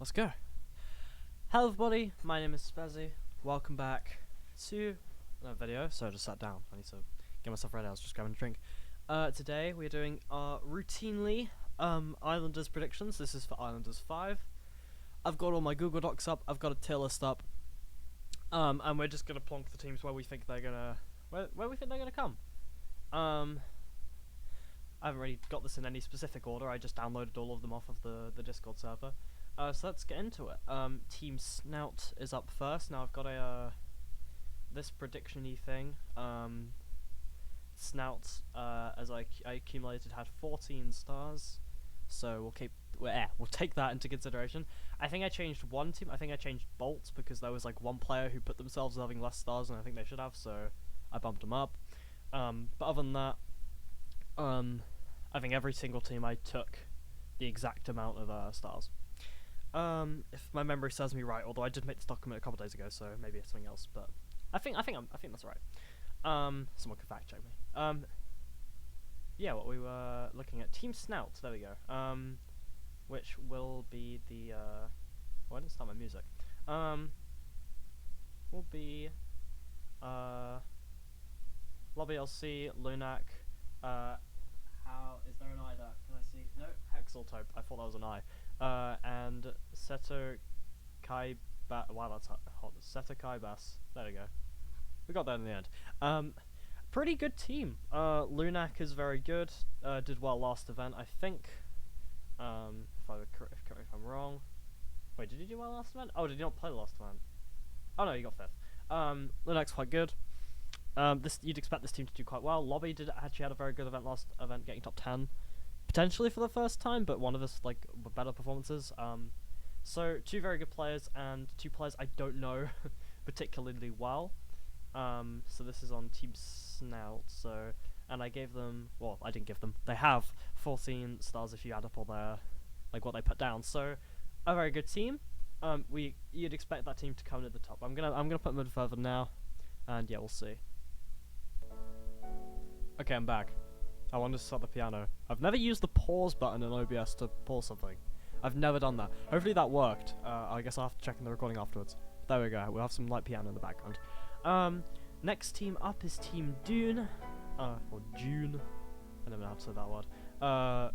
Let's go. Hello everybody, my name is Spazzy. Welcome back to another video. So I just sat down. I need to get myself ready. I was just grabbing a drink. Today we're doing our routinely Islanders predictions. This is for Islanders 5. I've got all my Google Docs up. I've got a tier list up. And we're just gonna plonk the teams where we think they're gonna where we think they're gonna come. I haven't really got this in any specific order. I just downloaded all of them off of the Discord server. So let's get into it. Team Snout is up first. Now I've got a this prediction-y thing. Snout, as I accumulated, had 14 stars, so we'll take that into consideration. I think I changed one team. I think I changed Bolt because there was like one player who put themselves as having less stars than I think they should have, so I bumped them up. But other than that, I think every single team I took the exact amount of stars. If my memory serves me right, although I did make this document a couple days ago, so maybe it's something else. But I think that's right. Someone could fact check me. Yeah, what we were looking at, Team Snout. There we go. Which will be the well, I didn't start my music. Will be Lobby LC, Lunak. How is there an I there? Can I see? No, Hexaltope. I thought that was an I. And Seto Kai wow, that's hot. Seto Kai Bass. There we go. We got that in the end. Pretty good team. Lunak is very good. Did well last event, I think. If I'm wrong. Wait, did he do well last event? Oh, did he not play the last event? Oh no, he got 5th. Lunak's quite good. You'd expect this team to do quite well. Lobby actually had a very good event last event, getting top 10, potentially for the first time, but one of his better performances. So 2 very good players and 2 players I don't know particularly well. So this is on Team Snout. And I gave them, well, I didn't give them. They have 14 stars if you add up all their what they put down. So a very good team. You'd expect that team to come to the top. I'm gonna put them in further now, and yeah, we'll see. Okay, I'm back. I wanted to start the piano. I've never used the pause button in OBS to pause something. I've never done that. Hopefully that worked. I guess I'll have to check in the recording afterwards. There we go. We'll have some light piano in the background. Next team up is Team Dune. Or June. I never know how to say that word.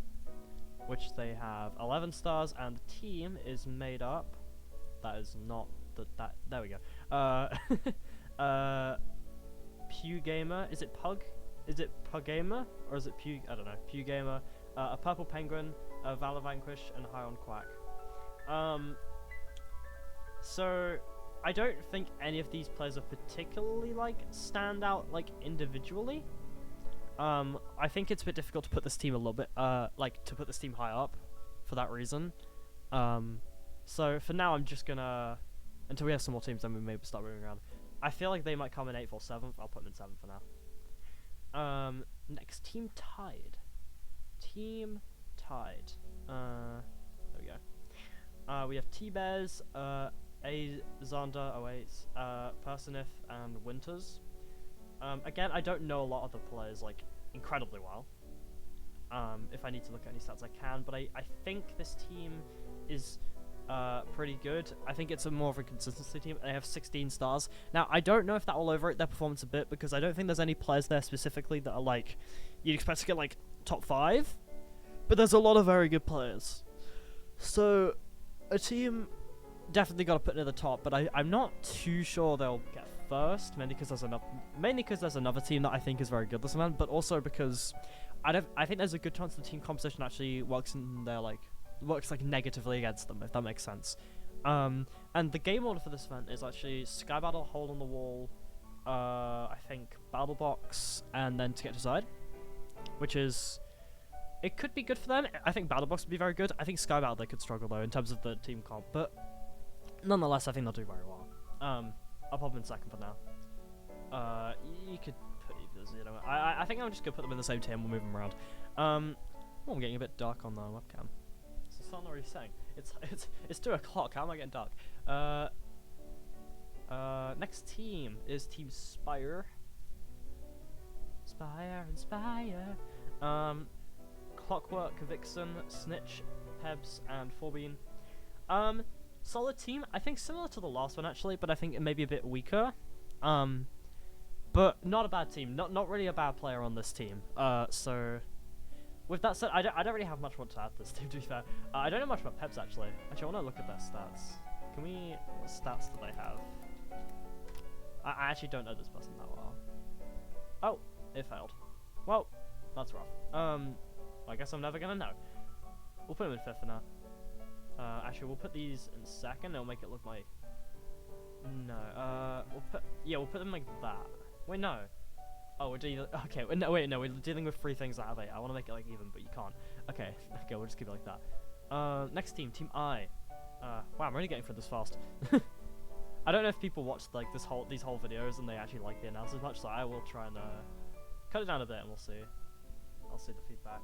Which they have 11 stars, and the team is made up. That is not that. There we go. Pew Gamer. Is it Pug? Is it Puggamer? Or is it Pew? I don't know. Pew Gamer. A Purple Penguin, a Valor Vanquish, and High on Quack. So I don't think any of these players are particularly stand out individually. I think it's a bit difficult to put this team a little bit to put this team high up for that reason. So for now I'm just gonna, until we have some more teams, then we maybe start moving around. I feel like they might come in 8th or 7th. I'll put them in 7th for now. Next, Team Tide. Team Tide. There we go. We have T-Bears, Zander 08, Personif, and Winters. Again, I don't know a lot of the players incredibly well. If I need to look at any stats, I can, but I think this team is pretty good. I think it's more of a consistency team. They have 16 stars. Now, I don't know if that will overrate their performance a bit, because I don't think there's any players there specifically that are you'd expect to get top 5, but there's a lot of very good players. So a team definitely got to put near the top, but I'm not too sure they'll get first, mainly because there's another team that I think is very good this event, but also because I think there's a good chance the team composition actually works in their works negatively against them, if that makes sense. And the game order for this event is actually Sky Battle, Hole in the Wall, I think Battle Box, and then To Get Decide, which is, it could be good for them. I think Battle Box would be very good. I think Sky Battle they could struggle though in terms of the team comp, but nonetheless I think they'll do very well. I'll pop them in 2nd for now. You could put these, I think I'm just gonna put them in the same tier and we'll move them around. Oh, I'm getting a bit dark on the webcam. It's not already saying. It's 2 o'clock. How am I getting dark? Next team is Team Spire. Spire. Clockwork, Vixen, Snitch, Pebs, and Forbean. Solid team. I think similar to the last one actually, but I think it may be a bit weaker. But not a bad team. Not really a bad player on this team. So with that said, I don't really have much more to add to this team, to be fair. I don't know much about Peps actually. Actually, I want to look at their stats. Can we? What stats do they have? I actually don't know this person that well. Oh, it failed. Well, that's rough. I guess I'm never gonna know. We'll put him in fifth for now. Actually, we'll put these in second. It'll make it look like. No. we'll put them like that. Wait, no. Oh, we're dealing. Okay. No, wait, no. We're dealing with 3 things that have 8. I want to make it like even, but you can't. Okay. Okay. We'll just keep it like that. Next team, Team I. Wow, I'm really getting through this fast. I don't know if people watch like these whole videos and they actually like the analysis much, so I will try and cut it down a bit and we'll see. I'll see the feedback.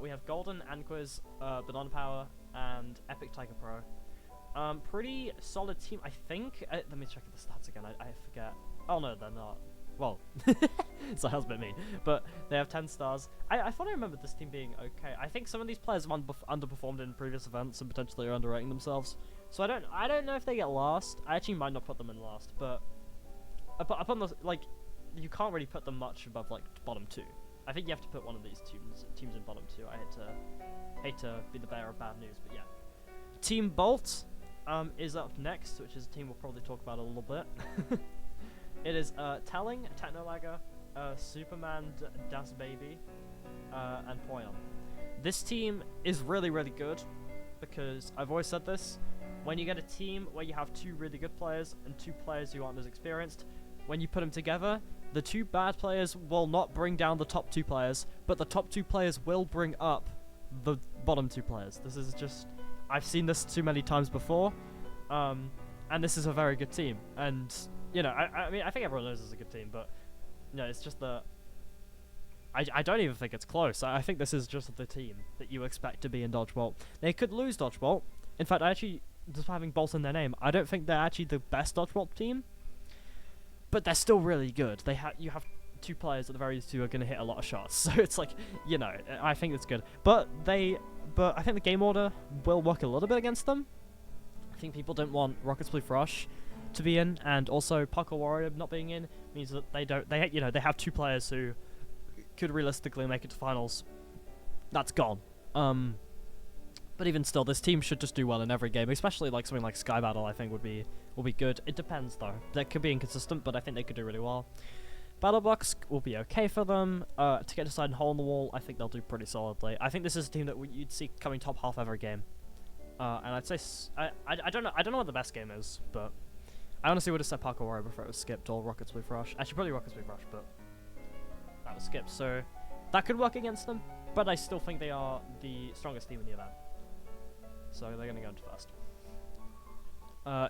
We have Golden, Anquiz, Banana Power, and Epic Tiger Pro. Pretty solid team, I think. Let me check the stats again. I forget. Oh no, they're not. Well, so that was a bit mean. But they have 10 stars. I thought I remembered this team being okay. I think some of these players have underperformed in previous events and potentially are underrating themselves. So I don't know if they get last. I actually might not put them in last, but upon the like, you can't really put them much above like bottom 2. I think you have to put one of these teams in bottom 2. I hate to be the bearer of bad news, but yeah. Team Bolt is up next, which is a team we'll probably talk about a little bit. It is Telling, Technolagger, Superman, Das Baby, and Poyon. This team is really, really good because I've always said this. When you get a team where you have 2 really good players and 2 players who aren't as experienced, when you put them together, the 2 bad players will not bring down the top 2 players, but the top 2 players will bring up the bottom 2 players. This is just... I've seen this too many times before, and this is a very good team. And, you know, I mean, I think everyone knows it's a good team, but, you know, it's just that... I don't even think it's close. I think this is just the team that you expect to be in Dodgeball. They could lose Dodgeball. In fact, I actually, just having Bolt in their name, I don't think they're actually the best Dodgeball team, but they're still really good. You have 2 players at the very least who are going to hit a lot of shots, so it's like, you know, I think it's good. But I think the game order will work a little bit against them. I think people don't want Rockets Blue Rush to be in, and also Parkour Warrior not being in means that they have 2 players who could realistically make it to finals. That's gone. But even still, this team should just do well in every game, especially like something like Sky Battle. I think will be good. It depends though. They could be inconsistent, but I think they could do really well. Battle Box will be okay for them. To get inside and hole in the wall, I think they'll do pretty solidly. I think this is a team that you'd see coming top half every game. And I'd say I don't know what the best game is, but I honestly would have said Parkour Warrior before it was skipped, or Rockets Blue Rush. Actually, probably Rockets Blue Rush, but that was skipped. So that could work against them, but I still think they are the strongest team in the event. So they're gonna go into first.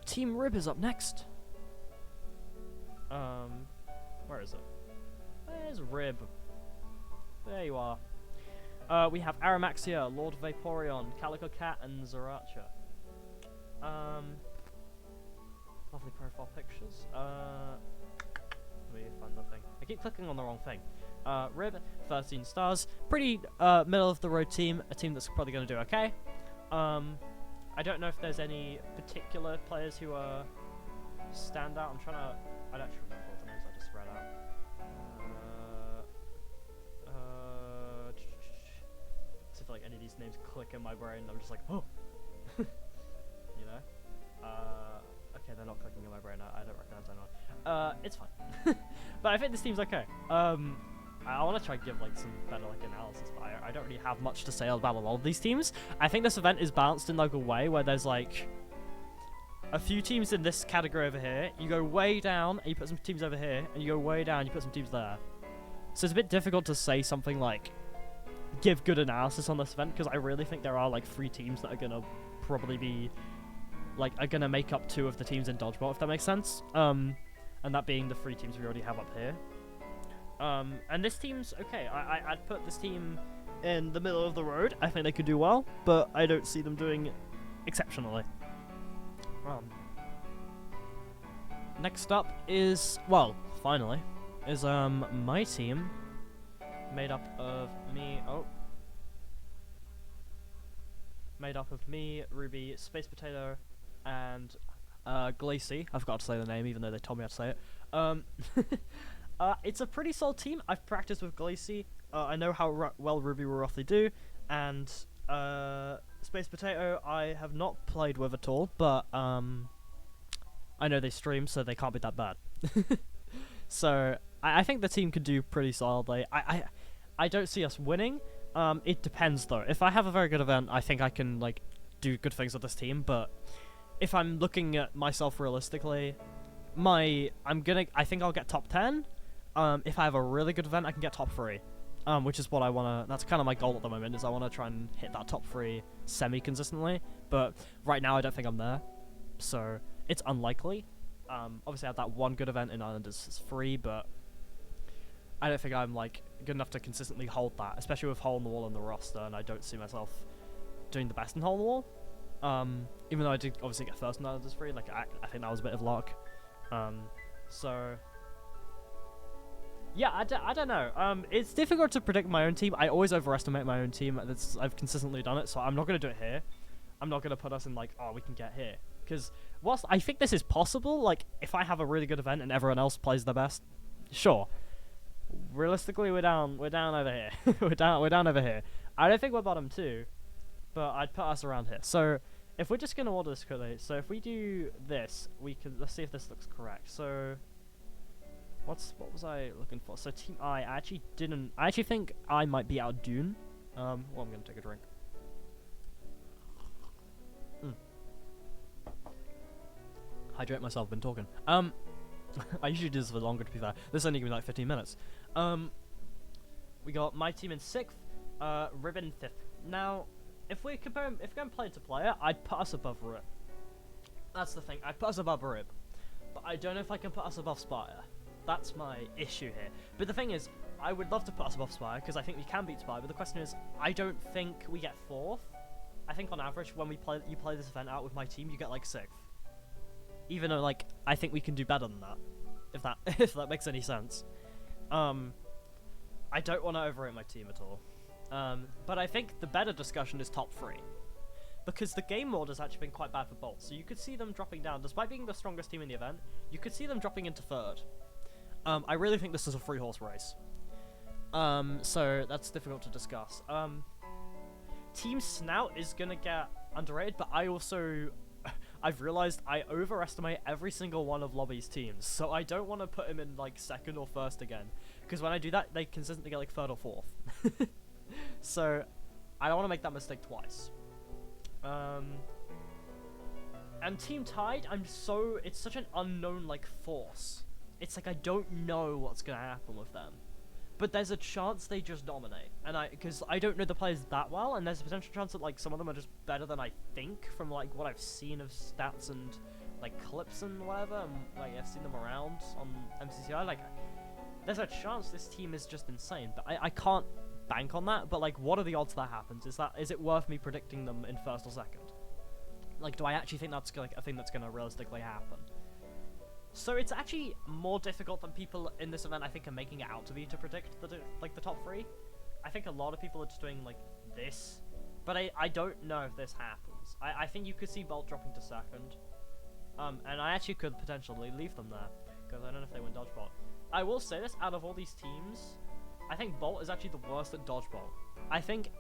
Team Rib is up next. Where is it? Where's Rib? There you are. We have Aramaxia, Lord Vaporeon, Calico Cat, and Zaracha. Lovely profile pictures. Let me find the thing. I keep clicking on the wrong thing. Rib, 13 stars. Pretty middle of the road team. A team that's probably going to do okay. I don't know if there's any particular players who stand out. I don't actually remember all the names I just read out. See if like any of these names click in my brain. I'm just like, oh, you know. Okay, they're not clicking in my brain. I don't recognize anyone. It's fine. But I think this team's okay. I want to try and give like some better like analysis, but I don't really have much to say about a lot of these teams. I think this event is balanced in like a way where there's like a few teams in this category over here. You go way down and you put some teams over here, and you go way down and you put some teams there. So it's a bit difficult to say something like give good analysis on this event, because I really think there are like 3 teams that are gonna probably be like are gonna make up 2 of the teams in Dodgeball, if that makes sense. And that being the 3 teams we already have up here. And this team's okay. I'd put this team in the middle of the road. I think they could do well, but I don't see them doing exceptionally. Next up is, well, finally, is my team, made up of me. Oh, made up of me, Ruby, Space Potato, and Glacy. I forgot to say the name, even though they told me how to say it. It's a pretty solid team. I've practiced with Glacy. I know how well Ruby will roughly do, and Space Potato I have not played with at all, but I know they stream, so they can't be that bad. So I think the team could do pretty solidly. I don't see us winning. It depends though. If I have a very good event, I think I can like do good things with this team. But if I'm looking at myself realistically, I think I'll get top 10. If I have a really good event, I can get top 3. Which is what I wanna. That's kind of my goal at the moment. Is I wanna try and hit that top 3 semi-consistently. But right now, I don't think I'm there, so it's unlikely. Obviously, I have that one good event in Islanders is free, but I don't think I'm like good enough to consistently hold that, especially with hole in the wall on the roster, and I don't see myself doing the best in hole in the wall. Even though I did obviously get first in Islanders free, like I think that was a bit of luck. So yeah, I don't know. It's difficult to predict my own team. I always overestimate my own team. I've consistently done it, so I'm not gonna do it here. I'm not gonna put us in like, oh, we can get here. Because whilst I think this is possible, like, if I have a really good event and everyone else plays their best, sure. Realistically, we're down over here. we're down over here. I don't think we're bottom 2, but I'd put us around here. So, if we're just going to order this quickly, so if we do this, let's see if this looks correct. So, what was I looking for? So, Team I actually think I might be out Dune. Well, I'm going to take a drink. Hydrate myself, been talking. I usually do this for longer, to be fair. This is only gonna be like 15 minutes. We got my team in 6th, Rib in 5th. Now, if we're going player to player, I'd put us above Rib. That's the thing, I'd put us above Rib. But I don't know if I can put us above Spire. That's my issue here. But the thing is, I would love to put us above Spire, because I think we can beat Spire, but the question is, I don't think we get 4th. I think on average, when you play this event out with my team, you get like 6th. Even though, like, I think we can do better than that, if that makes any sense. I don't want to overrate my team at all. But I think the better discussion is top 3. Because the game mode has actually been quite bad for Bolt, so you could see them dropping down. Despite being the strongest team in the event, you could see them dropping into 3rd. I really think this is a 3-horse race. So that's difficult to discuss. Team Snout is gonna get underrated, but I've realized I overestimate every single one of Lobby's teams, so I don't want to put him in like 2nd or 1st again, because when I do that, they consistently get like 3rd or 4th. So I don't want to make that mistake twice. And Team Tide, it's such an unknown like force. It's like I don't know what's gonna happen with them. But there's a chance they just dominate, and because I don't know the players that well, and there's a potential chance that like some of them are just better than I think from like what I've seen of stats and like clips and whatever, and like I've seen them around on MCCI. Like, there's a chance this team is just insane, but I can't bank on that. But like, what are the odds that happens? Is it worth me predicting them in 1st or 2nd? Like, do I actually think that's like a thing that's gonna realistically happen? So it's actually more difficult than people in this event I think are making it out to be to predict the top 3. I think a lot of people are just doing like this, but I don't know if this happens. I think you could see Bolt dropping to 2nd, and I actually could potentially leave them there because I don't know if they win dodgeball. I will say this: out of all these teams, I think Bolt is actually the worst at dodgeball. I think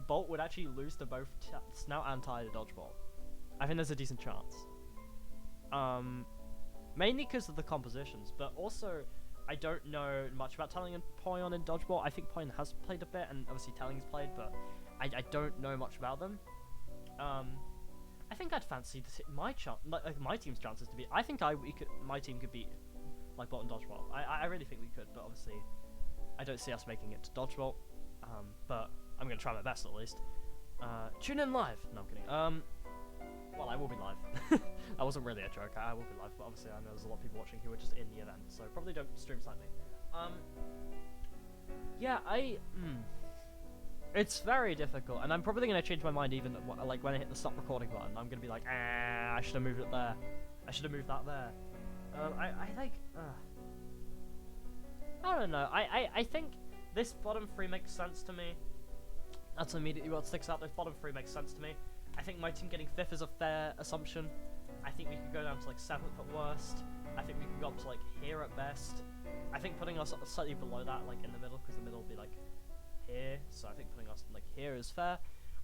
Bolt would actually lose to both Snout and Tide at dodgeball. I think there's a decent chance. Mainly because of the compositions, but also I don't know much about Telling and Poyon in dodgeball. I think Poyon has played a bit, and obviously Telling's played, but I don't know much about them. I think I'd fancy my team's chances to beat. I think my team could beat like Bolt and dodgeball. I really think we could, but obviously I don't see us making it to dodgeball. But I'm gonna try my best at least. Tune in live. No, I'm kidding. Well, I will be live. That wasn't really a joke. I will be live, but obviously I know there's a lot of people watching who are just in the event, so probably don't stream like me. Yeah, it's very difficult, and I'm probably gonna change my mind even like when I hit the stop recording button. I'm gonna be like, I should have moved it there. I should have moved that there. I don't know. I think this bottom 3 makes sense to me. That's immediately what sticks out. Those bottom three makes sense to me. I think my team getting 5th is a fair assumption. I think we could go down to like 7th at worst. I think we could go up to like here at best. I think putting us slightly below that, like in the middle, because the middle will be like here. So I think putting us like here is fair.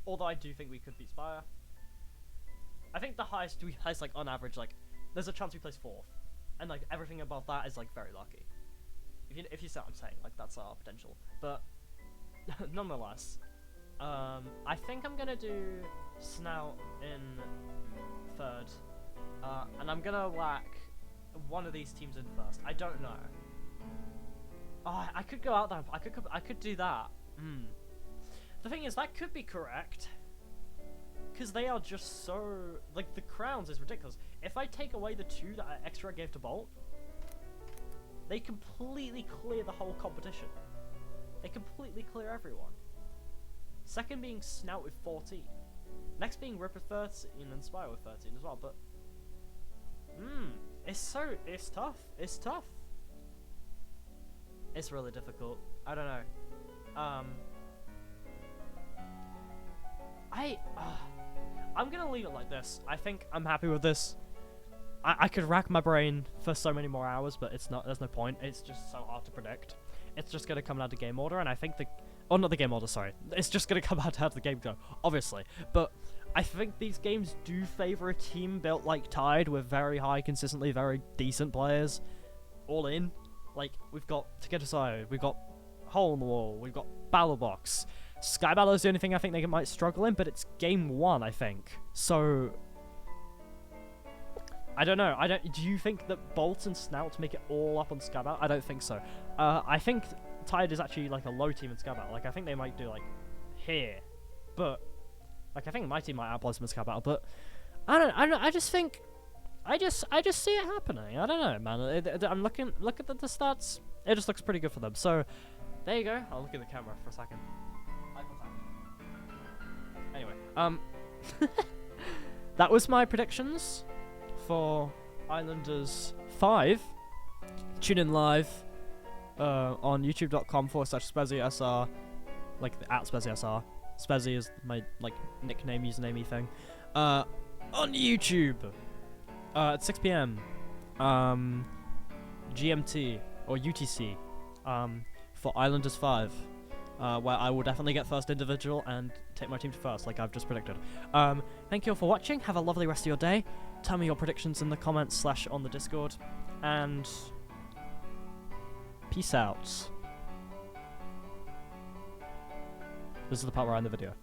Although I do think we could beat Spire. I think the highest we place, like on average, like there's a chance we place 4th, and like everything above that is like very lucky. If you see what I'm saying, like that's our potential. But nonetheless, I think I'm gonna do Snout in 3rd, and I'm gonna whack one of these teams in 1st. I don't know. Oh, I could go out there. I could do that. The thing is, that could be correct, because they are just so like the crowns is ridiculous. If I take away the 2 that I extra gave to Bolt, they completely clear the whole competition. They completely clear everyone. Second being Snout with 14. Next being Rip with 13 and Spire with 13 as well, but it's tough. It's tough. It's really difficult. I don't know. I'm gonna leave it like this. I think I'm happy with this. I could rack my brain for so many more hours, but it's not. There's no point. It's just so hard to predict. It's just gonna come down to game order, and I think not the game order. Sorry, it's just gonna come out to how the game go, obviously. But I think these games do favor a team built like Tide with very high, consistently very decent players, all in. Like we've got Taketasai, we've got Hole in the Wall, we've got Battlebox. Sky Battle is the only thing I think they might struggle in, but it's game 1, I think. So I don't know. Do you think that Bolt and Snout make it all up on Sky Battle? I don't think so. I think Tide is actually like a low team in Sky Battle. Like I think they might do like here, but like I think my team might outplay them in Sky Battle. But I don't. I just think. I just see it happening. I don't know, man. I'm looking. Look at the stats. It just looks pretty good for them. So there you go. I'll look at the camera for a second. Anyway, that was my predictions for Islanders 5. Tune in live on youtube.com/SpezzySR, like the @SpezzySR. Spezzy is my like nickname, username thing. On YouTube at 6 p.m. GMT or UTC for Islanders 5. Where I will definitely get first individual and take my team to first, like I've just predicted. Thank you all for watching. Have a lovely rest of your day. Tell me your predictions in the comments / on the Discord. And peace out. This is the part where I end the video.